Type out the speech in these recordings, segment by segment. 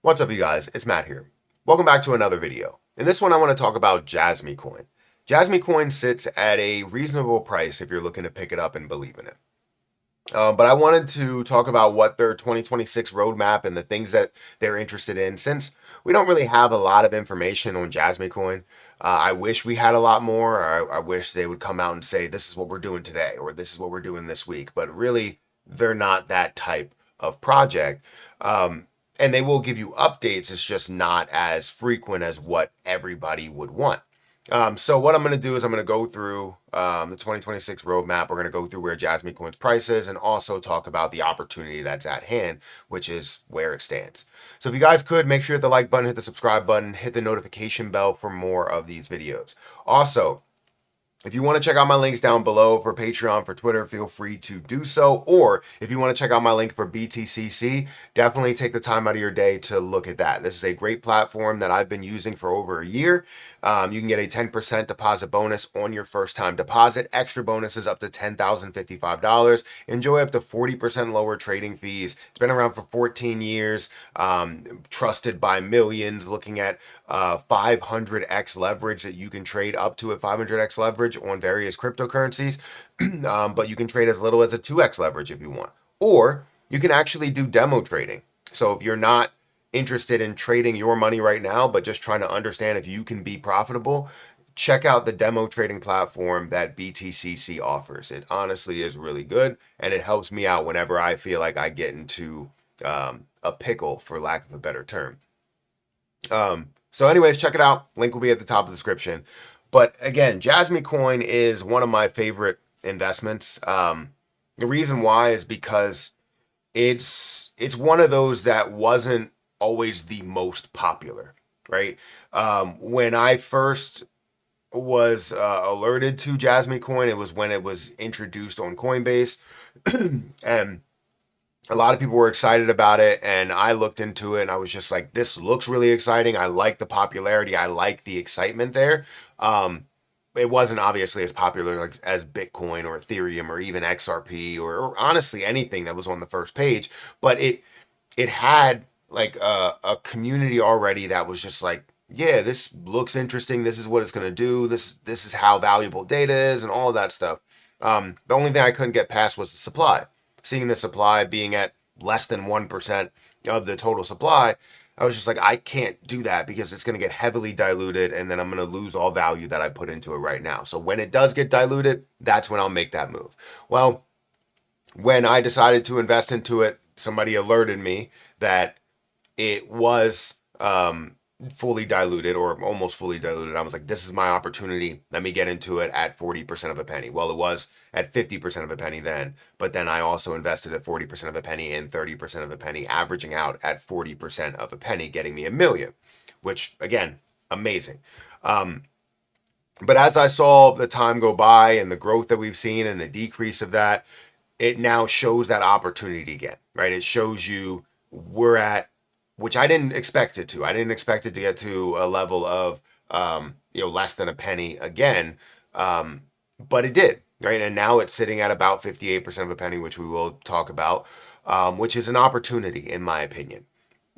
What's up, you guys? It's Matt here. Welcome back to another video. In this one, I want to talk about Jasmy coin. Jasmy coin sits at a reasonable price if you're looking to pick it up and believe in it. But I wanted to talk about what their 2026 roadmap and the things that they're interested in, since we don't really have a lot of information on Jasmy coin. I wish we had a lot more. I wish they would come out and say, this is what we're doing today, or this is what we're doing this week. But really, they're not that type of project. And they will give you updates. It's just not as frequent as what everybody would want. So what I'm going to do is I'm going to go through the 2026 roadmap. We're going to go through where Jasmy coin's price is and also talk about the opportunity that's at hand, which is where it stands. So if you guys could, make sure you hit the like button, hit the subscribe button, hit the notification bell for more of these videos. Also, if you want to check out my links down below for Patreon, for Twitter, feel free to do so. Or if you want to check out my link for BTCC, definitely take the time out of your day to look at that. This is a great platform that I've been using for over a year. You can get a 10% deposit bonus on your first time deposit. Extra bonuses up to $10,055. Enjoy up to 40% lower trading fees. It's been around for 14 years. Trusted by millions. Looking at 500x leverage that you can trade up to at 500x leverage on various cryptocurrencies. But you can trade as little as a 2x leverage if you want. Or you can actually do demo trading. So if you're not interested in trading your money right now, but just trying to understand if you can be profitable, check out the demo trading platform that BTCC offers. It honestly is really good, and it helps me out whenever I feel like I get into a pickle, for lack of a better term. So anyways, check it out. Link will be at the top of the description. But again, Jasmy coin is one of my favorite investments. The reason why is because it's one of those that wasn't always the most popular, right? When I first was alerted to Jasmy coin, it was when it was introduced on Coinbase, and a lot of people were excited about it, and I looked into it and I was just like, this looks really exciting. I like the popularity. I like the excitement there. It wasn't obviously as popular as Bitcoin or Ethereum or even XRP or honestly anything that was on the first page, but it had like a community already that was just like, yeah, this looks interesting. This is what it's going to do. This is how valuable data is and all of that stuff. The only thing I couldn't get past was the supply. Seeing the supply being at less than 1% of the total supply, I was just like, I can't do that because it's going to get heavily diluted and then I'm going to lose all value that I put into it right now. So when it does get diluted, that's when I'll make that move. Well, when I decided to invest into it, somebody alerted me that it was fully diluted or almost fully diluted. I was like, this is my opportunity. Let me get into it at 40% of a penny. Well, it was at 50% of a penny then, but then I also invested at 40% of a penny and 30% of a penny, averaging out at 40% of a penny, getting me $1 million, which again, amazing. But as I saw the time go by and the growth that we've seen and the decrease of that, it now shows that opportunity again, right? It shows you we're at, which I didn't expect it to. I didn't expect it to get to a level of, less than a penny again. But it did, right? And now it's sitting at about 58% of a penny, which we will talk about, which is an opportunity in my opinion.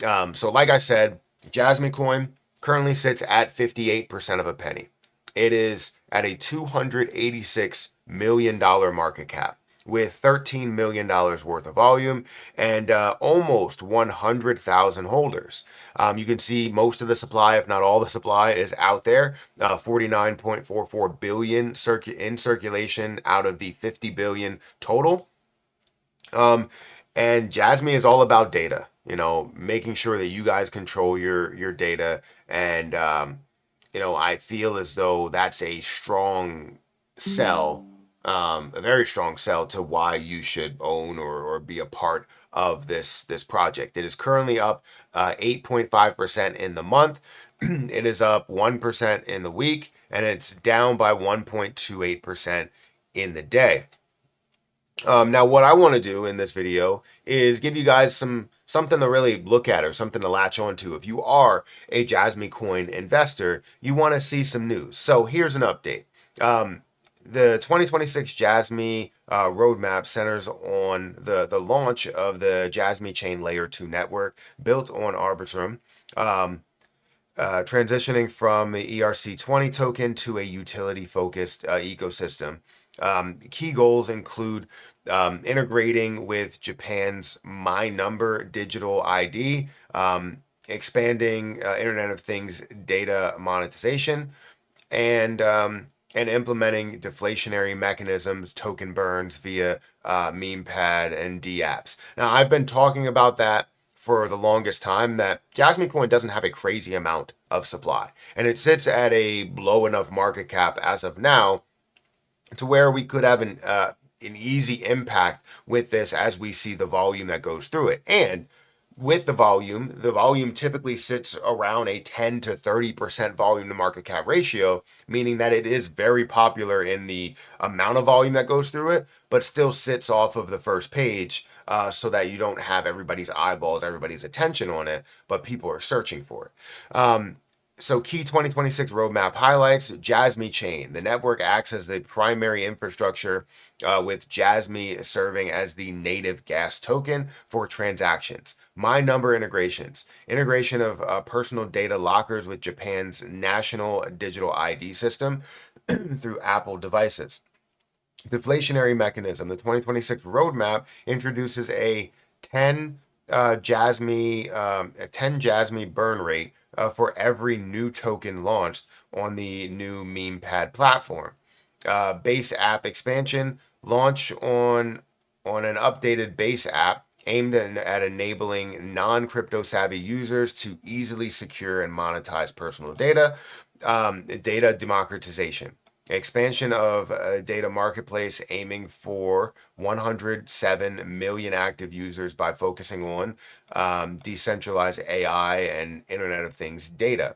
So like I said, Jasmy coin currently sits at 58% of a penny. It is at a $286 million market cap, with $13 million worth of volume and almost 100,000 holders. You can see most of the supply, if not all the supply, is out there. 49.44 billion in circulation out of the 50 billion total. And Jasmy is all about data, making sure that you guys control your data. And, I feel as though that's a strong sell. A very strong sell to why you should own or be a part of this project. It is currently up 8.5% in the month. It is up 1% in the week, and it's down by 1.28% in the day. Now, what I want to do in this video is give you guys something to really look at or something to latch onto. If you are a Jasmy coin investor, you want to see some news. So here's an update. The 2026 Jasmy roadmap centers on the launch of the Jasmy Chain Layer 2 network built on Arbitrum, transitioning from the ERC20 token to a utility-focused ecosystem. Key goals include integrating with Japan's My Number digital ID, expanding Internet of Things data monetization, and implementing deflationary mechanisms, token burns via meme pad and dApps. Now, I've been talking about that for the longest time, that Jasmy Coin doesn't have a crazy amount of supply, and it sits at a low enough market cap as of now to where we could have an easy impact with this as we see the volume that goes through it. And with the volume typically sits around a 10 to 30% volume to market cap ratio, meaning that it is very popular in the amount of volume that goes through it, but still sits off of the first page, so that you don't have everybody's eyeballs, everybody's attention on it, but people are searching for it. So key 2026 roadmap highlights: Jasmy Chain. The network acts as the primary infrastructure, with Jasmy serving as the native gas token for transactions. My Number integrations. Integration of personal data lockers with Japan's national digital ID system through Apple devices. Deflationary mechanism. The 2026 roadmap introduces a 10 Jasmy burn rate for every new token launched on the new meme pad platform. Base app expansion. Launch on an updated base app aimed at enabling non-crypto savvy users to easily secure and monetize personal data. Data democratization. Expansion of data marketplace aiming for 107 million active users by focusing on decentralized AI and Internet of Things data,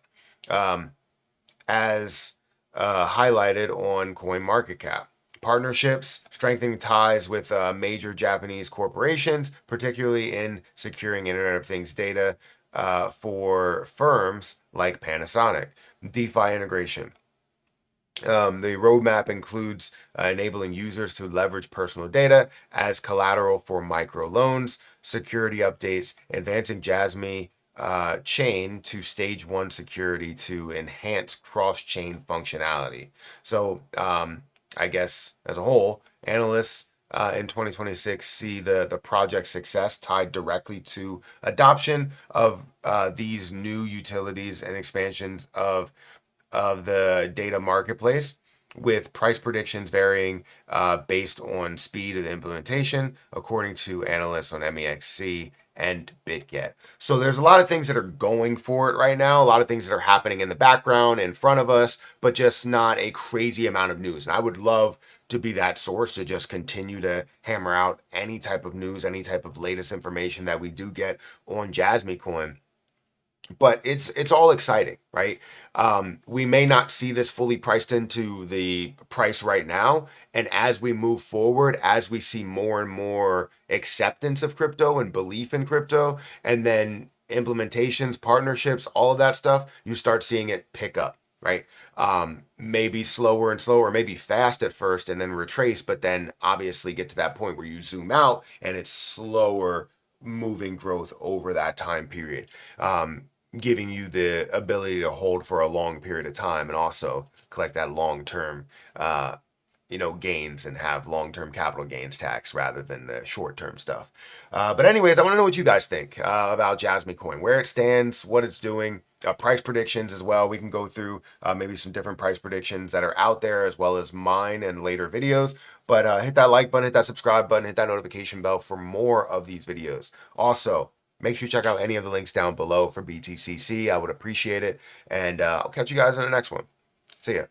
as highlighted on CoinMarketCap. Partnerships, strengthening ties with major Japanese corporations, particularly in securing Internet of Things data for firms like Panasonic. DeFi integration. The roadmap includes enabling users to leverage personal data as collateral for microloans, security updates, advancing Jasmy chain to stage 1 security to enhance cross-chain functionality. So I guess as a whole, analysts in 2026 see the project's success tied directly to adoption of these new utilities and expansions of the data marketplace, with price predictions varying based on speed of the implementation, according to analysts on MEXC and BitGet. So there's a lot of things that are going for it right now, a lot of things that are happening in the background in front of us, but just not a crazy amount of news. And I would love to be that source to just continue to hammer out any type of news, any type of latest information that we do get on Jasmy Coin. But it's all exciting, right? We may not see this fully priced into the price right now, and as we move forward, as we see more and more acceptance of crypto and belief in crypto, and then implementations, partnerships, all of that stuff, you start seeing it pick up, right? Maybe slower and slower, maybe fast at first and then retrace, but then obviously get to that point where you zoom out and it's slower moving growth over that time period, giving you the ability to hold for a long period of time and also collect that long-term, gains and have long-term capital gains tax rather than the short-term stuff. But anyways, I want to know what you guys think about Jasmy Coin, where it stands, what it's doing, price predictions as well. We can go through maybe some different price predictions that are out there, as well as mine and later videos. But hit that like button, hit that subscribe button, hit that notification bell for more of these videos. Also, make sure you check out any of the links down below for BTCC. I would appreciate it. And I'll catch you guys in the next one. See ya.